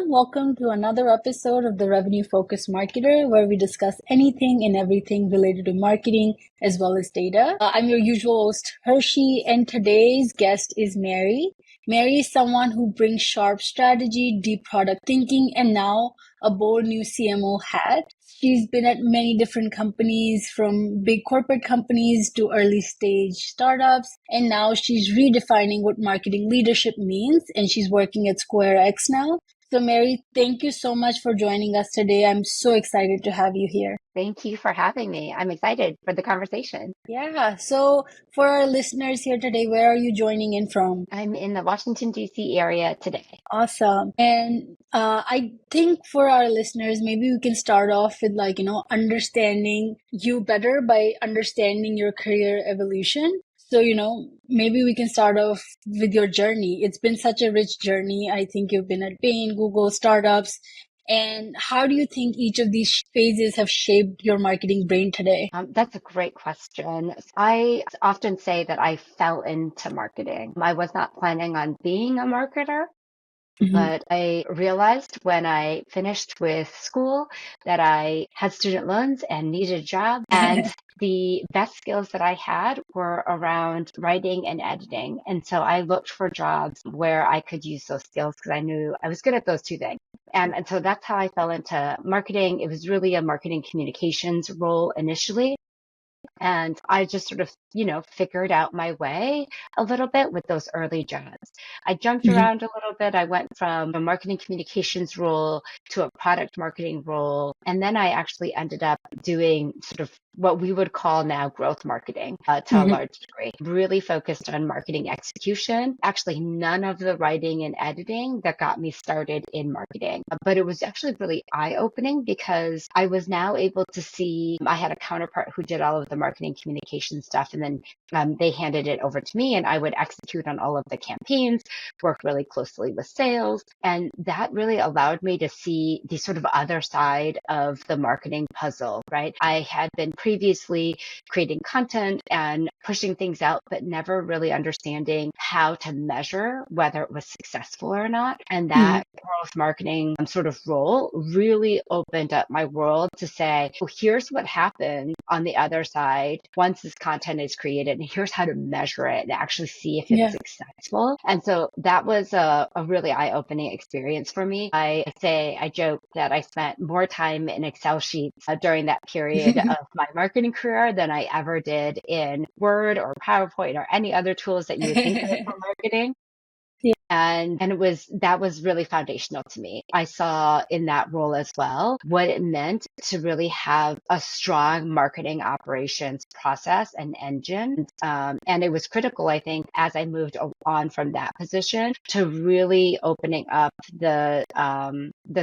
welcome to another episode of the Revenue Focused Marketer, where we discuss anything and everything related to marketing as well as data. I'm your usual host, Hershey, and today's guest is Mary. Mary is someone who brings sharp strategy, deep product thinking, and now a bold new CMO hat. She's been at many different companies, from big corporate companies to early stage startups. And now she's redefining what marketing leadership means. And she's working at SquareX now. So Mary, thank you so much for joining us today. I'm so excited to have you here. Thank you for having me. I'm excited for the conversation. Yeah. So for our listeners here today, where are you joining in from? I'm in the Washington, D.C. area today. Awesome. And I think for our listeners, maybe we can start off with understanding you better by understanding your career evolution. So, maybe we can start off with your journey. It's been such a rich journey. I think you've been at Bain, Google, startups. And how do you think each of these phases have shaped your marketing brain today? That's a great question. I often say that I fell into marketing. I was not planning on being a marketer. But I realized when I finished with school that I had student loans and needed a job. And the best skills that I had were around writing and editing. And so I looked for jobs where I could use those skills because I knew I was good at those two things. And so that's how I fell into marketing. It was really a marketing communications role initially. And I just sort of, figured out my way a little bit with those early jobs. I jumped around a little bit. I went from a marketing communications role to a product marketing role. And then I actually ended up doing sort of what we would call now growth marketing to a large degree, really focused on marketing execution. Actually, none of the writing and editing that got me started in marketing. But it was actually really eye-opening because I was now able to see, I had a counterpart who did all of the marketing communication stuff, and then they handed it over to me, and I would execute on all of the campaigns, work really closely with sales. And that really allowed me to see the sort of other side of the marketing puzzle, right? I had been previously creating content and pushing things out, but never really understanding how to measure whether it was successful or not. And that growth marketing sort of role really opened up my world to say, well, here's what happened on the other side once this content is created, and here's how to measure it and actually see if it's successful. And so that was a really eye-opening experience for me. I joke that I spent more time in Excel sheets during that period of my marketing career than I ever did in Word or PowerPoint or any other tools that you would think of for marketing. And that was really foundational to me. I saw in that role as well what it meant to really have a strong marketing operations process and engine. And it was critical, I think, as I moved on from that position to really opening up the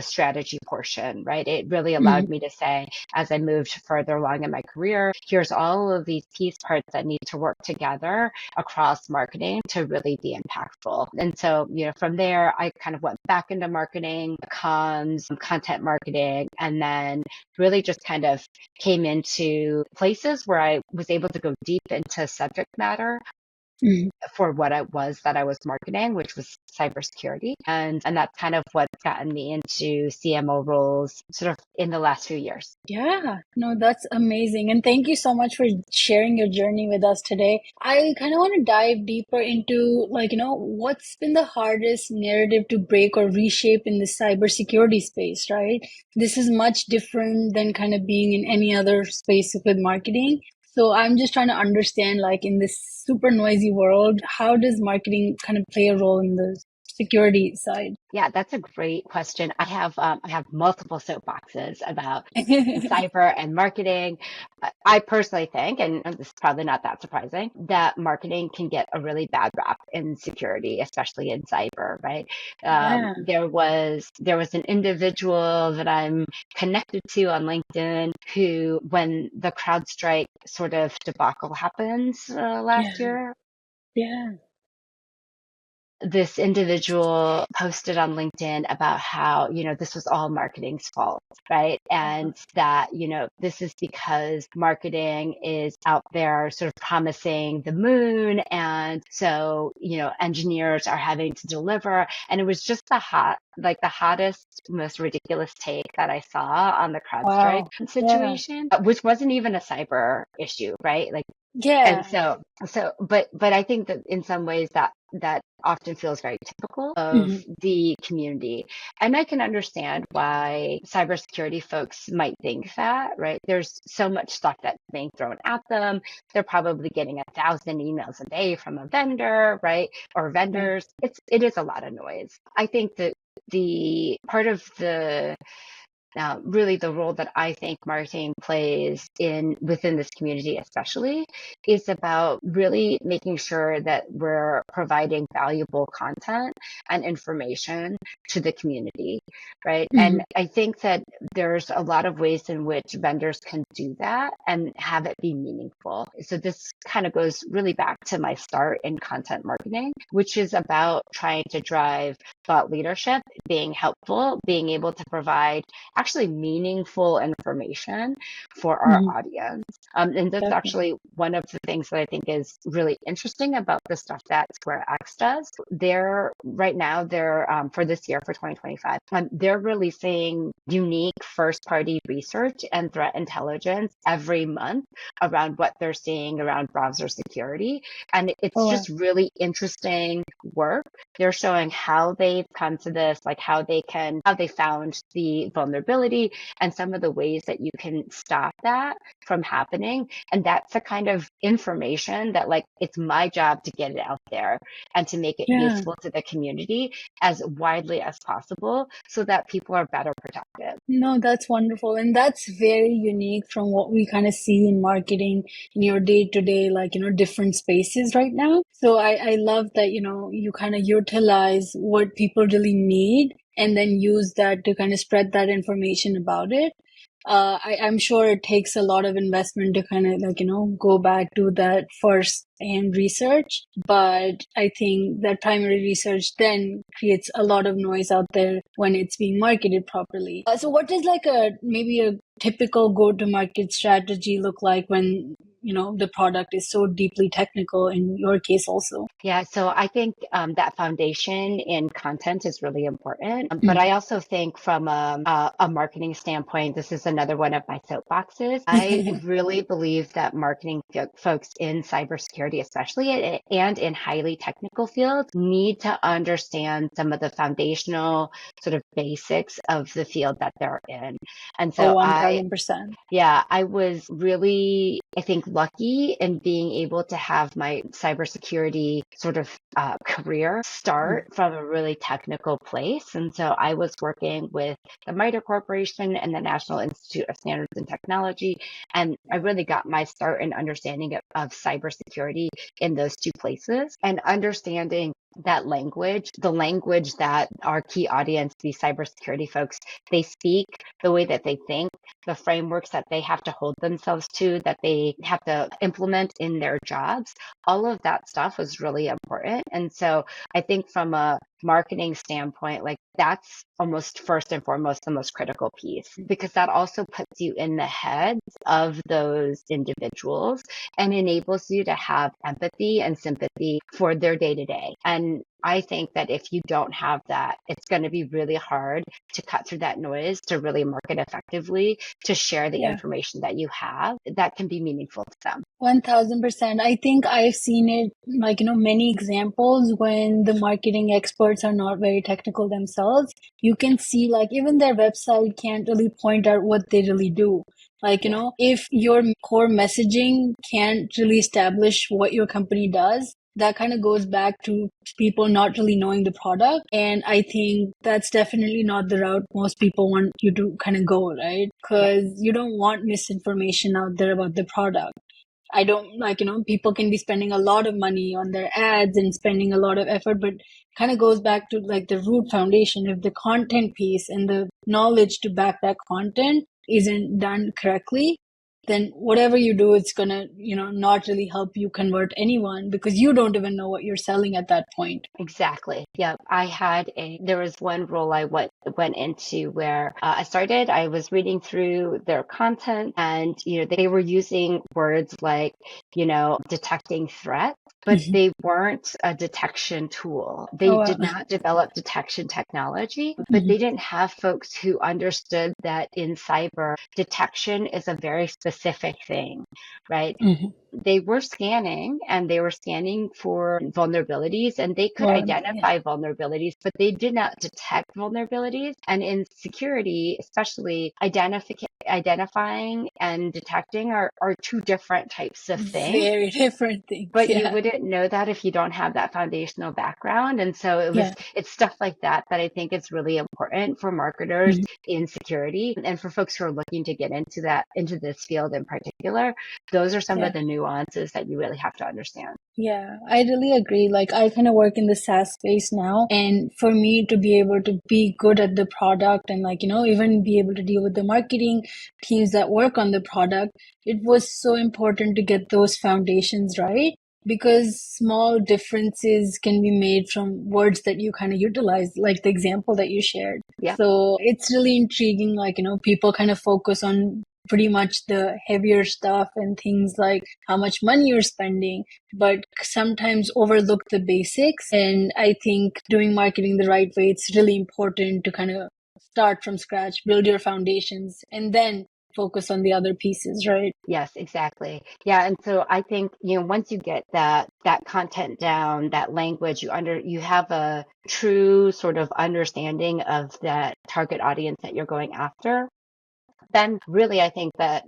strategy portion, right? It really allowed me to say, as I moved further along in my career, here's all of these piece parts that need to work together across marketing to really be impactful. And so, from there, I kind of went back into marketing, comms, content marketing, and then really just kind of came into places where I was able to go deep into subject matter for what it was that I was marketing, which was cybersecurity. And that's kind of what's gotten me into CMO roles sort of in the last few years. Yeah, no, that's amazing. And thank you so much for sharing your journey with us today. I kind of want to dive deeper into what's been the hardest narrative to break or reshape in the cybersecurity space, right? This is much different than kind of being in any other space with marketing. So I'm just trying to understand, in this super noisy world, how does marketing kind of play a role in the security side? Yeah, that's a great question. I have multiple soapboxes about cyber and marketing. I personally think, and this is probably not that surprising, that marketing can get a really bad rap in security, especially in cyber, right? There was an individual that I'm connected to on LinkedIn who, when the CrowdStrike sort of debacle happens last year, Yeah. this individual posted on LinkedIn about how, this was all marketing's fault, right? And that, this is because marketing is out there sort of promising the moon. And so, engineers are having to deliver. And it was just the hottest, most ridiculous take that I saw on the CrowdStrike Wow. Yeah. situation, which wasn't even a cyber issue, right? Like, and Yeah. but I think that in some ways that often feels very typical of Hmm. the community. And I can understand why cybersecurity folks might think that, right? There's so much stuff that's being thrown at them. They're probably getting 1,000 emails a day from a vendor, right? Or Yeah. vendors. It is a lot of noise. I think that the part of the really the role that I think marketing plays within this community especially is about really making sure that we're providing valuable content and information to the community, right? Hmm. And I think that there's a lot of ways in which vendors can do that and have it be meaningful. So this kind of goes really back to my start in content marketing, which is about trying to drive thought leadership, being helpful, being able to provide actually meaningful information for our Hmm. audience. And that's Definitely. actually one of the things that I think is really interesting about the stuff that SquareX does. Right now, for this year, for 2025, they're releasing unique first party research and threat intelligence every month around what they're seeing around browser security. And it's Oh, wow. just really interesting work. They're showing how they've come to this, like how they found the vulnerability and some of the ways that you can stop that from happening. And that's the kind of information that, like, it's my job to get it out there and to make it Yeah. useful to the community as widely as possible so that people are better protected. No, that's wonderful. And that's very unique from what we kind of see in marketing in your day to day, like, different spaces right now. So I love that, you kind of utilize what people really need and then use that to kind of spread that information about it. I'm sure it takes a lot of investment to kind of like, go back to that first and research. But I think that primary research then creates a lot of noise out there when it's being marketed properly. So what does like maybe a typical go-to-market strategy look like when, the product is so deeply technical in your case also? Yeah, so I think that foundation in content is really important. But Mm. I also think from a marketing standpoint, this is another one of my soapboxes. I really believe that marketing folks in cybersecurity, especially and in highly technical fields, need to understand some of the foundational sort of basics of the field that they're in. And Oh, so 1000%. yeah, I was really, I think, lucky in being able to have my cybersecurity sort of career Mm. start from a really technical place. And so I was working with the MITRE Corporation and the National Institute of Standards and Technology. And I really got my start in understanding of cybersecurity in those two places and understanding that language, the language that our key audience, these cybersecurity folks, they speak, the way that they think, the frameworks that they have to hold themselves to, that they have to implement in their jobs. All of that stuff was really important. And so I think from a marketing standpoint, like that's almost first and foremost the most critical piece, because that also puts you in the heads of those individuals and enables you to have empathy and sympathy for their day to day. And I think that if you don't have that, it's going to be really hard to cut through that noise to really market effectively, to share the Yeah. information that you have that can be meaningful to them. 1000%. I think I've seen it like, many examples when the marketing experts are not very technical themselves. You can see like even their website can't really point out what they really do. Like, Yeah. if your core messaging can't really establish what your company does, that kind of goes back to people not really knowing the product. And I think that's definitely not the route most people want you to kind of go, right? Yeah. Because you don't want misinformation out there about the product. I don't like, people can be spending a lot of money on their ads and spending a lot of effort, but kind of goes back to like the root foundation. If the content piece and the knowledge to back that content isn't done correctly, then whatever you do, it's gonna, not really help you convert anyone because you don't even know what you're selling at that point. Exactly. Yeah. There was one role I went into where I was reading through their content and, they were using words like, detecting threats, but Mhm. they weren't a detection tool. They Oh, wow. did not develop detection technology, but Mhm. they didn't have folks who understood that in cyber, detection is a very specific thing, right? Mhm. They were scanning and they were scanning for vulnerabilities and they could Yeah. identify vulnerabilities, but they did not detect vulnerabilities. And in security, especially identifying and detecting are two different types of things. Very different things. But you Yeah. wouldn't know that if you don't have that foundational background. And so Yeah. it's stuff like that that I think is really important for marketers Mhm. in security and for folks who are looking to get into this field in particular. Those are some Yeah. of the nuances that you really have to understand. Yeah, I really agree. Like, I kind of work in the SaaS space now, and for me to be able to be good at the product and, like, even be able to deal with the marketing teams that work on the product, it was so important to get those foundations right because small differences can be made from words that you kind of utilize, like the example that you shared. Yeah. So it's really intriguing. Like, people kind of focus on pretty much the heavier stuff and things like how much money you're spending, but sometimes overlook the basics. And I think doing marketing the right way, it's really important to kind of start from scratch, build your foundations, and then focus on the other pieces, right? Yes, exactly. Yeah, and so I think, once you get that content down, that language, you have a true sort of understanding of that target audience that you're going after. Then really, I think that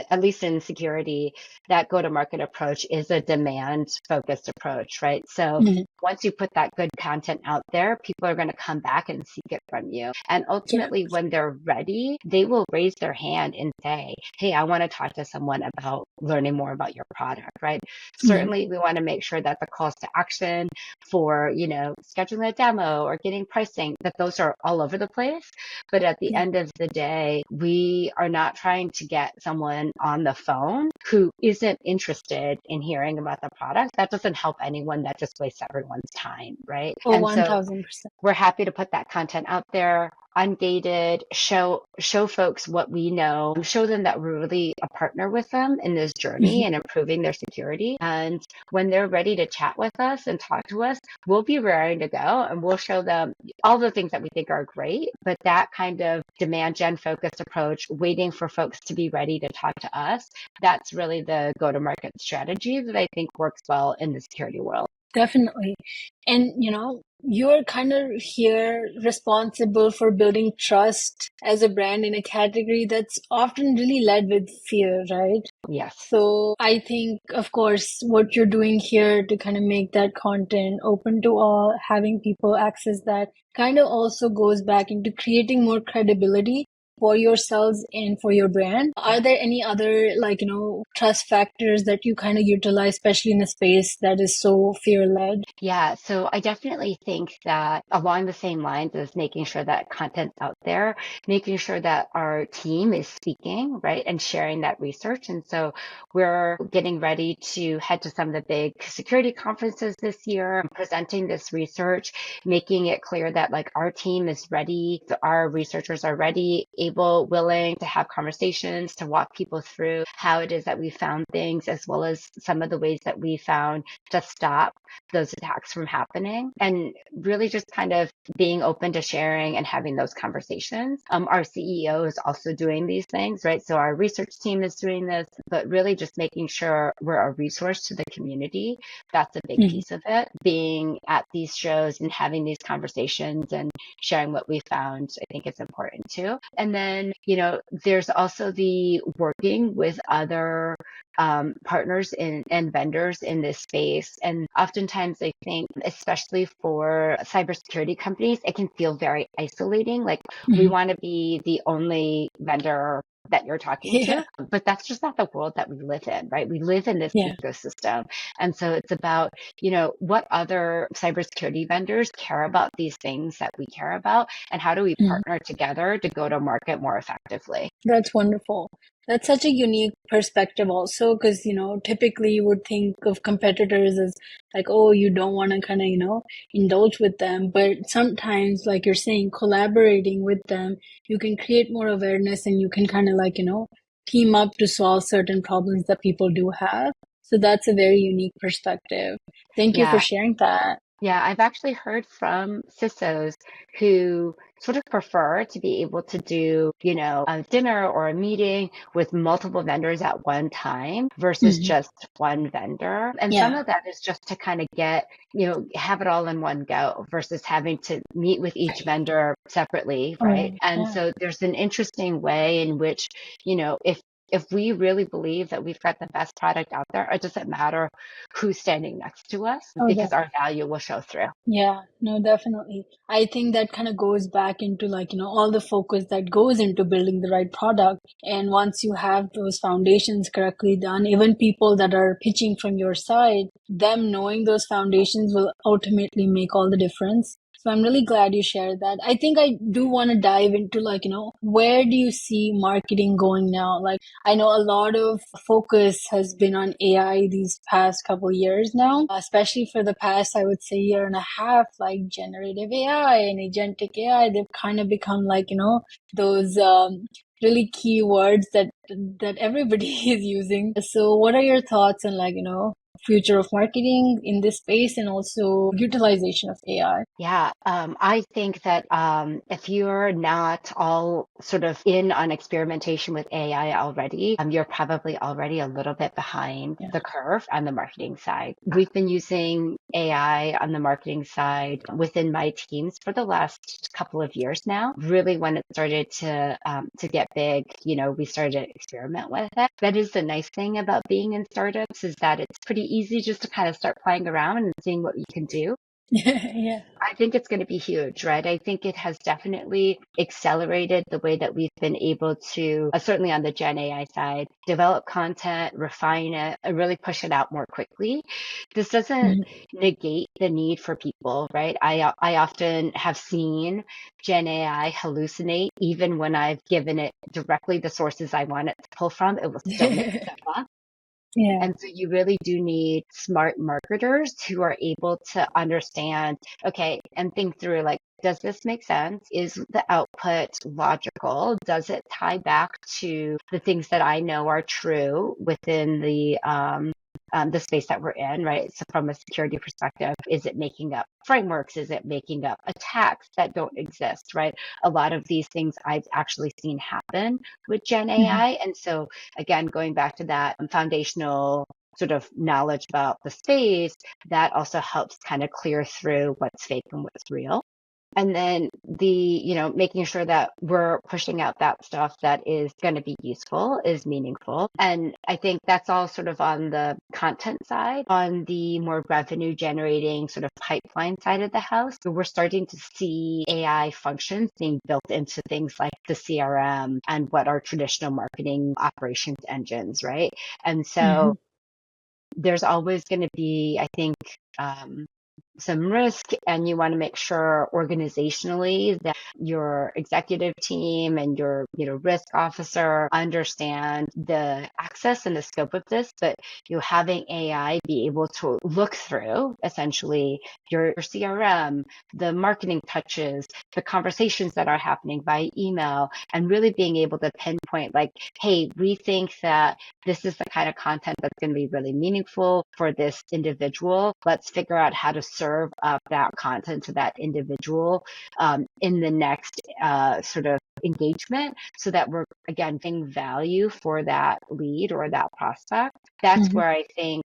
at least in security, that go-to-market approach is a demand-focused approach, right? So Mhm. once you put that good content out there, people are going to come back and seek it from you. And Yeah. ultimately, when they're ready, they will raise their hand and say, hey, I want to talk to someone about learning more about your product, right? Mhm. Certainly, we want to make sure that the calls to action for, scheduling a demo or getting pricing, that those are all over the place. But at the Yeah. end of the day, we are not trying to get someone on the phone who isn't interested in hearing about the product. That doesn't help anyone. That just wastes everyone's time, right? Oh, And so 1000%. we're happy to put that content out there ungated, show folks what we know, show them that we're really a partner with them in this journey Mhm. and improving their security. And when they're ready to chat with us and talk to us, we'll be raring to go and we'll show them all the things that we think are great. But that kind of demand gen focused approach, waiting for folks to be ready to talk to us, that's really the go to market strategy that I think works well in the security world. Definitely. And, you're kind of here responsible for building trust as a brand in a category that's often really led with fear, right? Yes. So I think, of course, what you're doing here to kind of make that content open to all, having people access that kind of also goes back into creating more credibility for yourselves and for your brand. Are there any other, like, trust factors that you kind of utilize, especially in a space that is so fear led? Yeah, so I definitely think that along the same lines as making sure that content's out there, making sure that our team is speaking, right, and sharing that research. And so we're getting ready to head to some of the big security conferences this year, presenting this research, making it clear that like our team is ready, our researchers are ready, able, willing to have conversations, to walk people through how it is that we found things, as well as some of the ways that we found to stop those attacks from happening, and really just kind of being open to sharing and having those conversations. Our CEO is also doing these things, right? So our research team is doing this, but really just making sure we're a resource to the community. That's a big Mhm. piece of it. Being at these shows and having these conversations and sharing what we found, I think it's important too. And then, there's also the working with other partners and vendors in this space. And oftentimes I think, especially for cybersecurity companies, it can feel very isolating. Like we Mhm. want to be the only vendor that you're talking Yeah. to, but that's just not the world that we live in, right? We live in this Yeah. ecosystem. And so it's about, what other cybersecurity vendors care about these things that we care about, and how do we Mhm. partner together to go to market more effectively? That's wonderful. That's such a unique perspective also, because, typically you would think of competitors as like, oh, you don't want to kind of, indulge with them. But sometimes, like you're saying, collaborating with them, you can create more awareness and you can kind of like, team up to solve certain problems that people do have. So that's a very unique perspective. Thank you for Yeah. sharing that. Yeah, I've actually heard from CISOs who sort of prefer to be able to do, a dinner or a meeting with multiple vendors at one time versus Hmm. just one vendor. And some Yeah. of that is just to kind of get, have it all in one go versus having to meet with each vendor separately, right? Oh, And yeah. so there's an interesting way in which, if we really believe that we've got the best product out there, it doesn't matter who's standing next to us Oh, because our value will show through. yeah, no, definitely. I think that kind of goes back into like, all the focus that goes into building the right product. And once you have those foundations correctly done, even people that are pitching from your side, them knowing those foundations will ultimately make all the difference. So I'm really glad you shared that. I think I do want to dive into like, where do you see marketing going now? Like, I know a lot of focus has been on AI these past couple years now, especially for the past, I would say, year and a half, like generative AI and agentic AI. They've kind of become like, those really key words that everybody is using. So what are your thoughts on like, future of marketing in this space and also utilization of AI? Yeah, I think that if you're not all sort of in on experimentation with AI already, you're probably already a little bit behind Yeah. the curve on the marketing side. We've been using AI on the marketing side within my teams for the last couple of years now. Really, when it started to get big, we started to experiment with it. That is the nice thing about being in startups is that it's pretty easy just to kind of start playing around and seeing what you can do. Yeah. I think it's going to be huge, right? I think it has definitely accelerated the way that we've been able to, certainly on the Gen AI side, develop content, refine it, and really push it out more quickly. This doesn't Mhm. negate the need for people, right? I often have seen Gen AI hallucinate, even when I've given it directly the sources I want it to pull from, it will still make stuff up. Yeah. And so you really do need smart marketers who are able to understand, okay, and think through like, does this make sense? Is the output logical? Does it tie back to the things that I know are true within the space that we're in, right? So from a security perspective, is it making up frameworks? Is it making up attacks that don't exist, right? A lot of these things I've actually seen happen with Gen Mhm. AI. And so again, going back to that foundational sort of knowledge about the space, that also helps kind of clear through what's fake and what's real. And then making sure that we're pushing out that stuff that is going to be useful, is meaningful. And I think that's all sort of on the content side. On the more revenue generating sort of pipeline side of the house, we're starting to see AI functions being built into things like the CRM and what are traditional marketing operations engines, right? And so Mhm. there's always going to be, I think, um, some risk, and you want to make sure organizationally that your executive team and your risk officer understand the access and the scope of this, but having AI be able to look through essentially your CRM, the marketing touches, the conversations that are happening by email, and really being able to pinpoint like, hey, we think that this is the kind of content that's going to be really meaningful for this individual. Let's figure out how to serve up that content to that individual in the next sort of engagement so that we're, again, getting value for that lead or that prospect. That's Mhm. where I think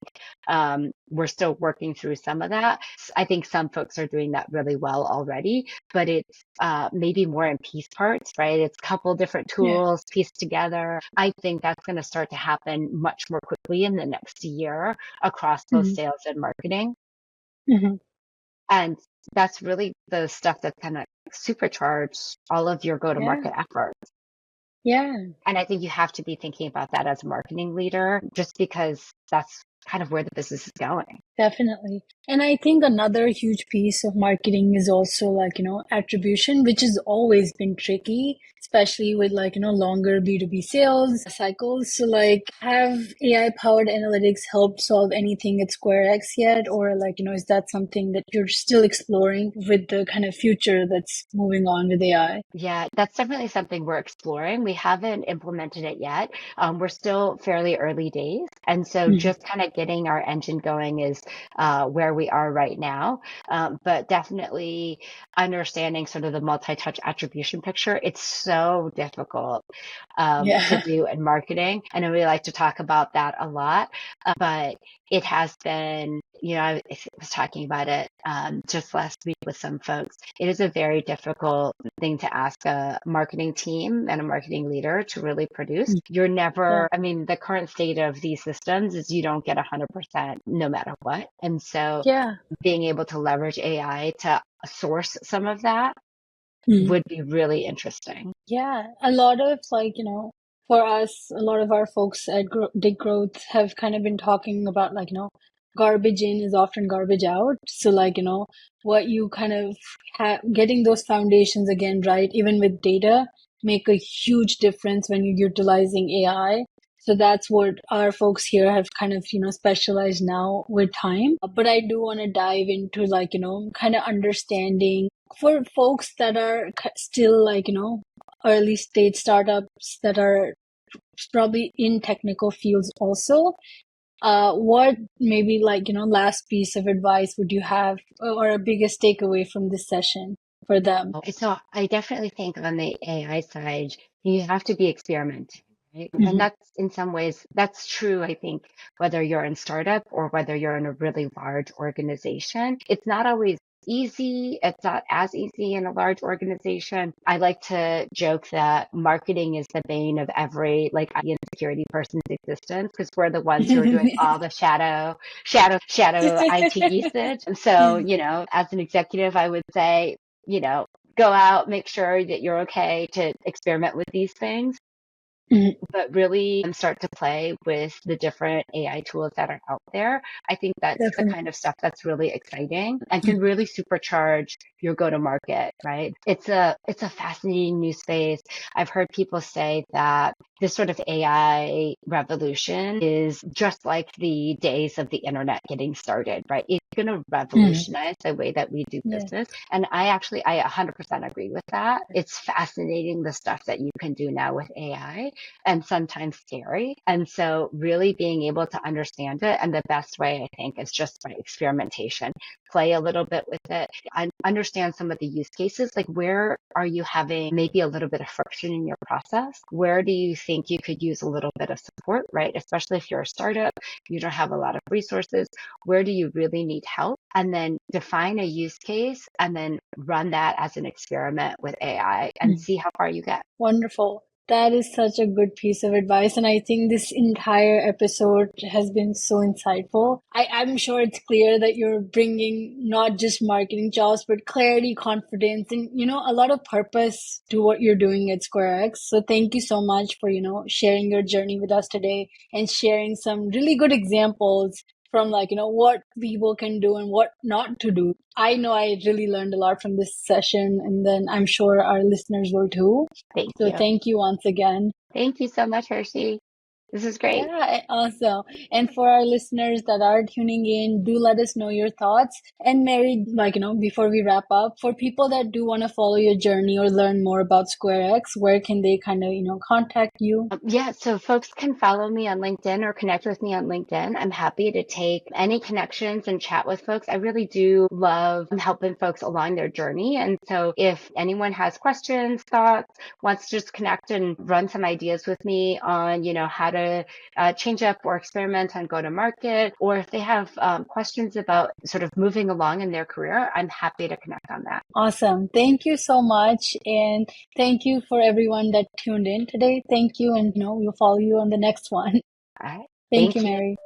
we're still working through some of that. I think some folks are doing that really well already, but it's maybe more in piece parts, right? It's a couple different Yeah. tools pieced together. I think that's going to start to happen much more quickly in the next year across both Mhm. sales and marketing. Mhm. And that's really the stuff that kind of supercharge all of your Yeah. go-to-market efforts. Yeah. And I think you have to be thinking about that as a marketing leader, just because that's kind of where the business is going. Definitely. And I think another huge piece of marketing is also like, attribution, which has always been tricky, especially with like, longer B2B sales cycles. So like, have AI powered analytics helped solve anything at SquareX yet? Or like, is that something that you're still exploring with the kind of future that's moving on with AI? Yeah, that's definitely something we're exploring. We haven't implemented it yet. We're still fairly early days. And so Mhm. just kind of getting our engine going is where we are right now. But definitely understanding sort of the multi-touch attribution picture. It's so difficult to Yeah. do in marketing. I know we like to talk about that a lot, but it has been, I was talking about it just last week with some folks. It is a very difficult thing to ask a marketing team and a marketing leader to really produce. Mm. You're Yeah. never, I mean, the current state of these systems is you don't get 100% no matter what. And so Yeah. being able to leverage AI to source some of that Mhm. would be really interesting. Yeah, a lot of like, for us, a lot of our folks at Dig Growth have kind of been talking about like, garbage in is often garbage out. So like, what you kind of getting those foundations again, right, even with data, make a huge difference when you're utilizing AI. So that's what our folks here have kind of, specialized now with time. But I do want to dive into like, kind of understanding for folks that are still like, early stage startups that are probably in technical fields also. What maybe like, last piece of advice would you have or a biggest takeaway from this session for them? So I definitely think on the AI side, you have to be experimenting, right? And Mhm. that's in some ways, that's true, I think, whether you're in startup or whether you're in a really large organization. It's not always easy. It's not as easy in a large organization. I like to joke that marketing is the bane of every like IT and security person's existence because we're the ones who are doing all the shadow IT usage. And so, as an executive, I would say, you know, go out, make sure that you're okay to experiment with these things, Mhm. but really start to play with the different AI tools that are out there. I think that's the Definitely. kind of stuff that's really exciting and can really supercharge your go to market, right? It's a fascinating new space. I've heard people say that this sort of AI revolution is just like the days of the internet getting started, right? It's going to Mhm. revolutionize the way that we do Yeah. business. And I 100% agree with that. It's fascinating the stuff that you can do now with AI and sometimes scary. And so really being able to understand it. And the best way, I think, is just by experimentation. Play a little bit with it and understand some of the use cases. Like where are you having maybe a little bit of friction in your process? Where do you think you could use a little bit of support, right? Especially if you're a startup, you don't have a lot of resources. Where do you really need help? And then define a use case and then run that as an experiment with AI and Mhm. see how far you get. Wonderful. That is such a good piece of advice. And I think this entire episode has been so insightful. I'm sure it's clear that you're bringing not just marketing jobs, but clarity, confidence, and, a lot of purpose to what you're doing at SquareX. So thank you so much for, sharing your journey with us today and sharing some really good examples from like, what people can do and what not to do. I know I really learned a lot from this session, and then I'm sure our listeners will too. Thank So you. thank you once again. Thank you so much, Hershey. This is great. Yeah, awesome. And for our listeners that are tuning in, do let us know your thoughts. And Mary, like, before we wrap up, for people that do want to follow your journey or learn more about SquareX, where can they kind of, contact you? Yeah, so folks can follow me on LinkedIn or connect with me on LinkedIn. I'm happy to take any connections and chat with folks. I really do love helping folks along their journey. And so if anyone has questions, thoughts, wants to just connect and run some ideas with me on, how to change up or experiment on go to market, or if they have questions about sort of moving along in their career, I'm happy to connect on that. Awesome. Thank you so much. And thank you for everyone that tuned in today. Thank you. And, we'll follow you on the next one. All right. Thank you, Thank you. Mary.